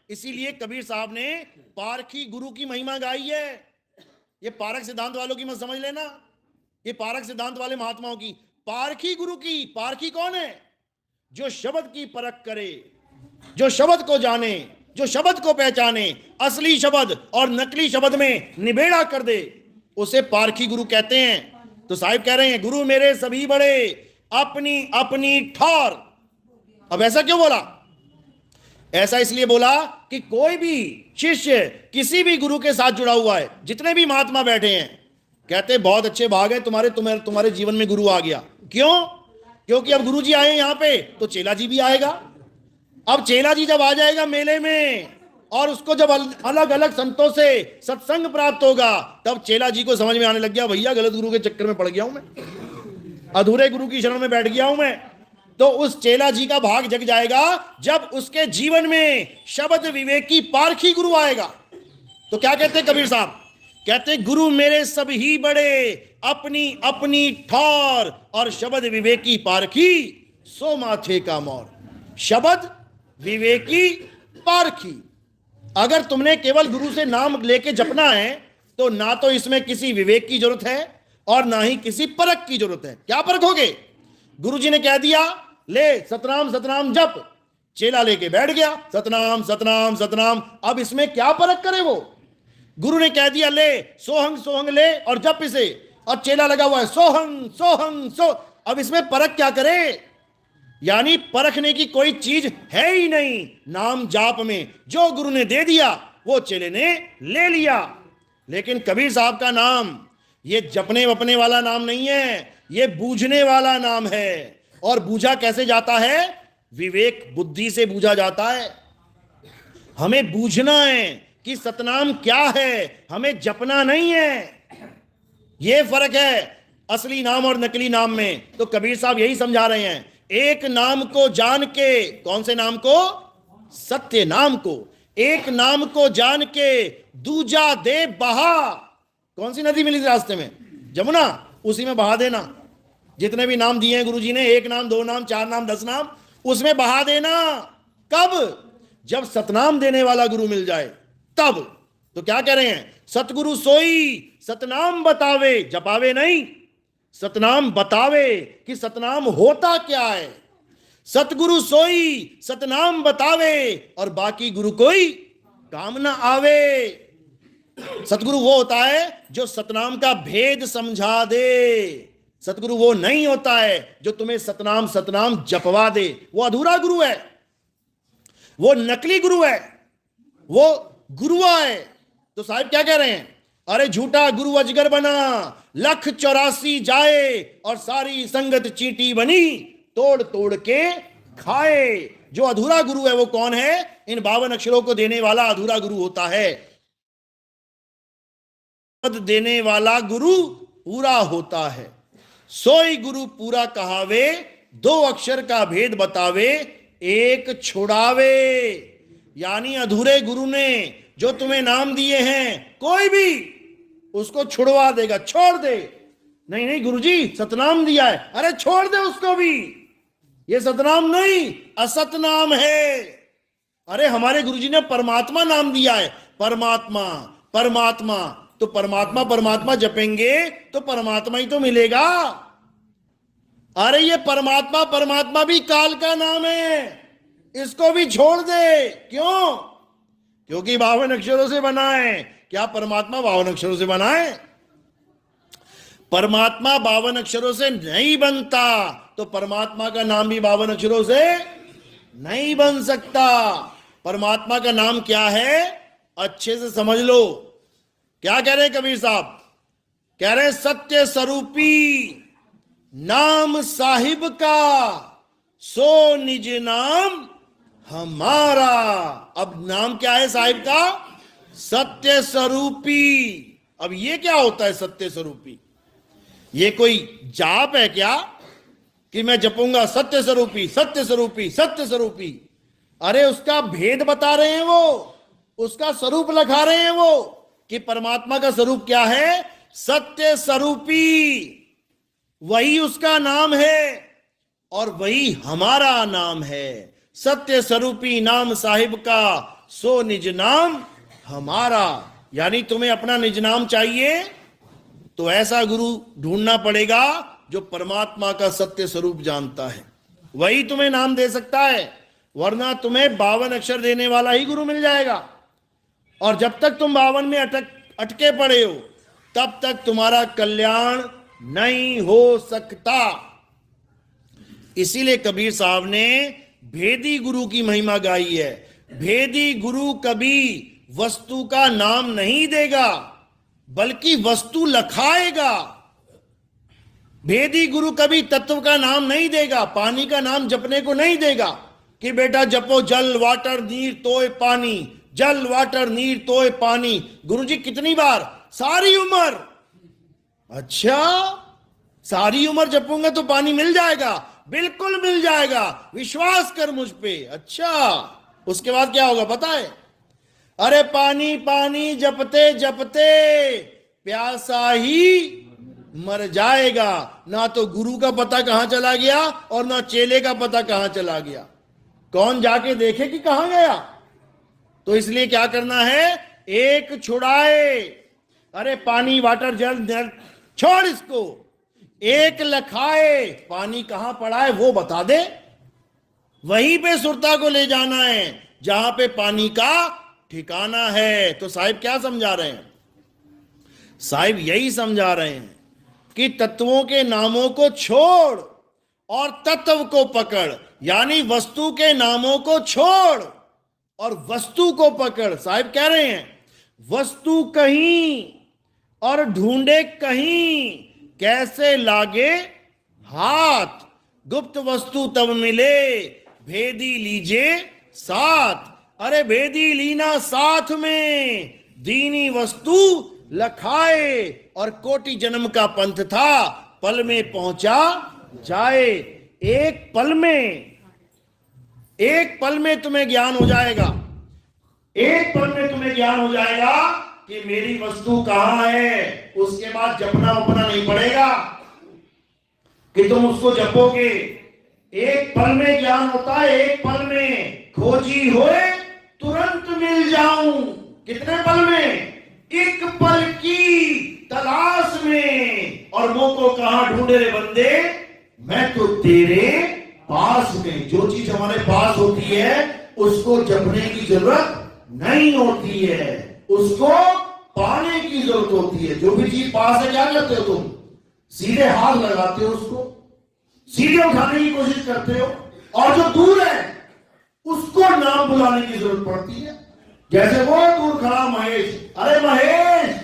इसीलिए कबीर साहब ने पारखी गुरु की महिमा गाई है। ये पारख सिद्धांत वालों की मत समझ लेना, ये पारख सिद्धांत वाले महात्माओं की, पारखी गुरु की। पारखी कौन है? जो शब्द की परख करे, जो शब्द को जाने, जो शब्द को पहचाने, असली शब्द और नकली शब्द में निबेड़ा कर दे, उसे पारखी गुरु कहते हैं। तो साहिब कह रहे हैं गुरु मेरे सभी बड़े, अपनी अपनी ठौर। अब ऐसा क्यों बोला? ऐसा इसलिए बोला कि कोई भी शिष्य किसी भी गुरु के साथ जुड़ा हुआ है, जितने भी महात्मा बैठे हैं, कहते बहुत अच्छे भाग है तुम्हारे जीवन में गुरु आ गया। क्यों? क्योंकि अब गुरु जी आए यहां पे तो चेला जी भी आएगा। अब चेला जी जब आ जाएगा मेले में और उसको जब अलग अलग संतों से सत्संग प्राप्त होगा, तब चेला जी को समझ में आने लग गया भैया गलत गुरु के चक्कर में पड़ गया हूं मैं, अधूरे गुरु की शरण में बैठ गया हूं मैं। तो उस चेला जी का भाग जग जाएगा जब उसके जीवन में शब्द विवेकी पारखी गुरु आएगा। तो क्या कहते कबीर साहब? कहते गुरु मेरे सब ही बड़े, अपनी अपनी ठौर, और शब्द विवेकी पारखी सो माथे का मोर। शब्द विवेकी पारखी। अगर तुमने केवल गुरु से नाम लेके जपना है तो ना तो इसमें किसी विवेक की जरूरत है और ना ही किसी परख की जरूरत है। क्या परखोगे? गुरु जी ने कह दिया ले सतनाम सतनाम जप, चेला लेके बैठ गया सतनाम सतनाम सतनाम। अब इसमें क्या परख करे वो? गुरु ने कह दिया ले सोहंग सोहंग ले और जप इसे, और चेला लगा हुआ है सोहंग सोहंग सो। अब इसमें परख क्या करे? यानी परखने की कोई चीज है ही नहीं। नाम जाप में जो गुरु ने दे दिया वो चेले ने ले लिया। लेकिन कबीर साहब का नाम ये जपने वपने वाला नाम नहीं है, ये बूझने वाला नाम है। और बूझा कैसे जाता है? विवेक बुद्धि से बूझा जाता है। हमें बूझना है कि सतनाम क्या है, हमें जपना नहीं है। यह फर्क है असली नाम और नकली नाम में। तो कबीर साहब यही समझा रहे हैं, एक नाम को जान के, कौन से नाम को? सत्य नाम को। एक नाम को जान के दूजा दे बहा। कौन सी नदी मिली थी रास्ते में? जमुना, उसी में बहा देना। जितने भी नाम दिए हैं गुरु जी ने, एक नाम, दो नाम, चार नाम, 10 नाम, उसमें बहा देना। कब? जब सतनाम देने वाला गुरु मिल जाए तब। तो क्या कह रहे हैं? सतगुरु सोई सतनाम बतावे, जपावे नहीं, सतनाम बतावे कि सतनाम होता क्या है। सतगुरु सोई सतनाम बतावे और बाकी गुरु कोई काम ना आवे। सतगुरु वो होता है जो सतनाम का भेद समझा दे। सतगुरु वो नहीं होता है जो तुम्हें सतनाम सतनाम जपवा दे। वो अधूरा गुरु है, वो नकली गुरु है, वो गुरुआ है। तो साहिब क्या कह रहे हैं? अरे झूठा गुरु अजगर बना, 1,84 जाए और सारी संगत चींटी बनी, तोड़ तोड़ के खाए। जो अधूरा गुरु है वो कौन है? इन 52 अक्षरों को देने वाला अधूरा गुरु होता है। पद देने वाला गुरु पूरा होता है। सोई गुरु पूरा कहावे, 2 अक्षर का भेद बतावे, 1 छुड़ावे। यानी अधूरे गुरु ने जो तुम्हें नाम दिए हैं कोई भी उसको छुड़वा देगा। छोड़ दे, नहीं नहीं गुरुजी सतनाम दिया है, अरे छोड़ दे उसको भी, ये सतनाम नहीं असतनाम है। अरे हमारे गुरुजी ने परमात्मा नाम दिया है, परमात्मा परमात्मा। तो परमात्मा परमात्मा जपेंगे तो परमात्मा ही तो मिलेगा। अरे ये परमात्मा परमात्मा भी काल का नाम है, इसको भी छोड़ दे। क्यों? क्योंकि 52 अक्षरों से बना है। क्या परमात्मा 52 अक्षरों से बना है? परमात्मा 52 अक्षरों से नहीं बनता, तो परमात्मा का नाम भी 52 अक्षरों से नहीं बन सकता। परमात्मा का नाम क्या है? अच्छे से समझ लो। क्या कह रहे हैं कबीर साहब? कह रहे हैं सत्य स्वरूपी नाम साहिब का, सो निज नाम हमारा। अब नाम क्या है साहिब का? सत्य स्वरूपी। अब ये क्या होता है सत्य स्वरूपी? ये कोई जाप है क्या कि मैं जपूंगा सत्य स्वरूपी सत्य स्वरूपी सत्य स्वरूपी? अरे उसका भेद बता रहे हैं वो, उसका स्वरूप लखा रहे हैं वो कि परमात्मा का स्वरूप क्या है? सत्य स्वरूपी। वही उसका नाम है और वही हमारा नाम है। सत्य स्वरूपी नाम साहिब का, सो निज नाम हमारा। यानी तुम्हें अपना निज नाम चाहिए तो ऐसा गुरु ढूंढना पड़ेगा जो परमात्मा का सत्य स्वरूप जानता है, वही तुम्हें नाम दे सकता है। वरना तुम्हें 52 अक्षर देने वाला ही गुरु मिल जाएगा, और जब तक तुम 52 में अटके पड़े हो तब तक तुम्हारा कल्याण नहीं हो सकता। इसीलिए कबीर साहब ने भेदी गुरु की महिमा गाई है। भेदी गुरु कभी वस्तु का नाम नहीं देगा बल्कि वस्तु लखाएगा। भेदी गुरु कभी तत्व का नाम नहीं देगा, पानी का नाम जपने को नहीं देगा कि बेटा जपो जल वाटर नीर तोय पानी, जल वाटर नीर तोय पानी। गुरुजी कितनी बार? सारी उम्र। अच्छा, सारी उम्र जपूंगा तो पानी मिल जाएगा? बिल्कुल मिल जाएगा, विश्वास कर मुझ पे। अच्छा, उसके बाद क्या होगा पता है? अरे पानी पानी जपते जपते प्यासा ही मर जाएगा। ना तो गुरु का पता कहां चला गया और ना चेले का पता कहां चला गया। कौन जाके देखे कि कहां गया? तो इसलिए क्या करना है? एक छुड़ाए। अरे पानी वाटर जल छोड़ इसको, एक लखाए। पानी कहां पड़ा है वो बता दे, वहीं पे सुरता को ले जाना है जहां पे पानी का ठिकाना है। तो साहिब क्या समझा रहे हैं? साहिब यही समझा रहे हैं कि तत्वों के नामों को छोड़ और तत्व को पकड़। यानी वस्तु के नामों को छोड़ और वस्तु को पकड़। साहिब कह रहे हैं वस्तु कहीं और ढूंढे कहीं, कैसे लागे हाथ। गुप्त वस्तु तब मिले, भेदी लीजे साथ। अरे भेदी लीना साथ में, दीनी वस्तु लखाए। और कोटि जन्म का पंथ था, पल में पहुंचा जाए। एक पल में तुम्हें ज्ञान हो जाएगा। एक पल में तुम्हें ज्ञान हो जाएगा कि मेरी वस्तु कहां है। उसके बाद जपना उपना नहीं पड़ेगा कि तुम उसको जपोगे। एक पल में ज्ञान होता है, एक पल में। खोजी होए तुरंत मिल जाऊं। कितने पल में? एक पल की तलाश में। और वो को कहां ढूंढे रे बंदे? मैं तो तेरे पास में। जो चीज हमारे पास होती है उसको जपने की जरूरत नहीं होती है, उसको पाने की जरूरत होती है। जो भी चीज पास है क्या करते हो तुम? सीधे हाथ लगाते हो, उसको सीधे उठाने की कोशिश करते हो। और जो दूर है उसको नाम बुलाने की जरूरत पड़ती है। जैसे वो दूर खड़ा महेश, अरे महेश,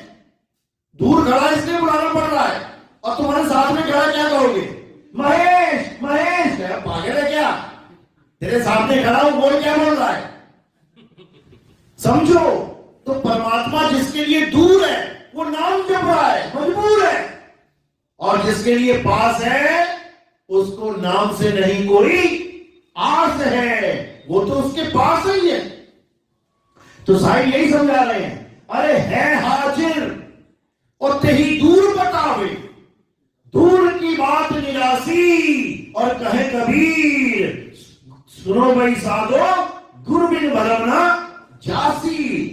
दूर खड़ा इसलिए बुलाना पड़ रहा है। और तुम्हारे साथ में खड़ा क्या कहोगे? महेश महेश। पागल है क्या? तेरे सामने खड़ा हूं, बोल क्या बोल रहा है? समझो। तो परमात्मा जिसके लिए दूर है वो नाम जप रहा है, मजबूर है। और जिसके लिए पास है उसको नाम से नहीं कोई आस है, वो तो उसके पास ही है। तो साहिब यही समझा रहे हैं, अरे है हाजिर और तेही दूर बतावे। दूर की बात निरासी और कहे कबीर, सुनो भाई साधो गुरु बिन भरम ना जासी।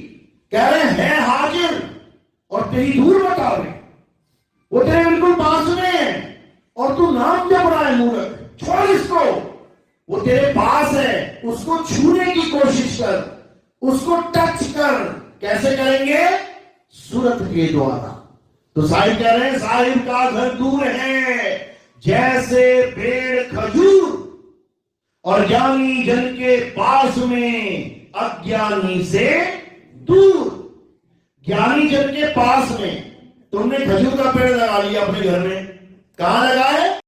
कह रहे हैं हाजिर और तेरी दूर बतावे। वो तेरे बिल्कुल पास में है और तू नाम जप रहा है मूर्ख। छोड़ इसको, वो तेरे पास है, उसको छूने की कोशिश कर, उसको टच कर। कैसे करेंगे? सूरत के द्वारा। तो साहिब कह रहे हैं साहिब का घर दूर है जैसे पेड़ खजूर, और ज्ञानी जन के पास में अज्ञानी से दूर। ज्ञानी जन के पास में तुमने खजूर का पेड़ लगा लिया अपने घर में, कहां लगा है?